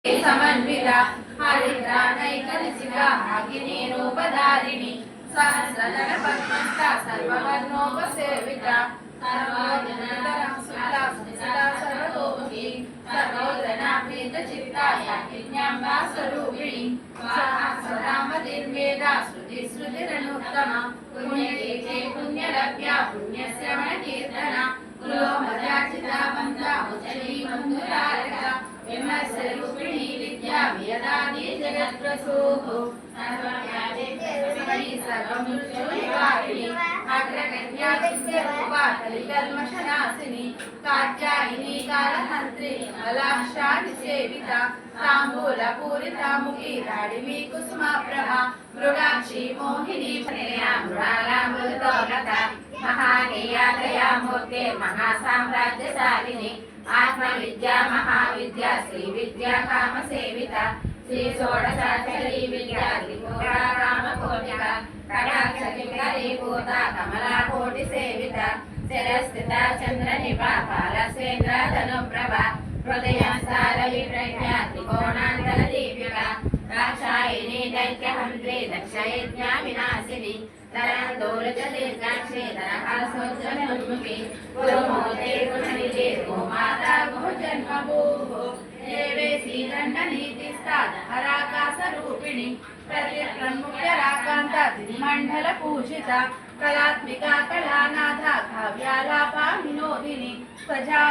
समन्विता हरिद्रानैकनिशिका अग्निरूपधारिणी सहस्रदल पद्मस्था सर्ववर्णोपसेविता सर्वोजनतरं सुता सुनिता सर्वतोमुखी सर्वोदनाप्रीतचित्ता याज्ञाम्बा स्वरूपिणी स्वाहा सदामतिर्वेदा श्रुतिरनुत्तमा पुण्यतीर्थे पुण्यलभ्या पुण्यश्रवणकीर्तना कुलोमजाचिता वन्दा उच्चली बन्धुरारका विमर्शरूपिणी विद्या वेदादि जगत्प्रसूः सर्वव्यापिनी सर्वमृत्युनिवारिणी अग्रगण्या विद्यारूपा कलिकल्मषनाशिनी कात्यायिनी कालहन्त्रिणी मलाक्षादिसेविता ताम्बूलपूरिता मुखी लाडिमी कुसुमाप्रभा मृगाक्षी मोहिनी मृगालामृतोगता महानीयादया मूर्ते महासाम्राज्यशालिनी आत्मविद्या महाविद्या श्री विद्या काम सेविता श्री षोडशाक्षरी विद्या त्रिपुरा कामकोटिका कटाक्षकिङ्करीभूता कमलाकोटि सेविता शिरस्थिता चन्द्रनिभा कालस्वेन्द्रा धनुप्रभा हृदयस्थाल विप्रज्ञा त्रिकोणान्तरदीपिका दाक्षायिनी दैत्यहन्त्री दक्षयज्ञा विनाशिनी दीर्घाक्षी दरहासोज्ज्वलमुखी गुरुमूर्ते गुणनिधे गोमाता गुरुजन्मभूः देवेशी दण्डनीतिस्था दहराकाशरूपिणी प्रतिप्रन्मुख्यराकान्ता त्रिमण्डलपूजिता कलात्मिका कलानाथा काव्यालापा विनोदिनी स्वजा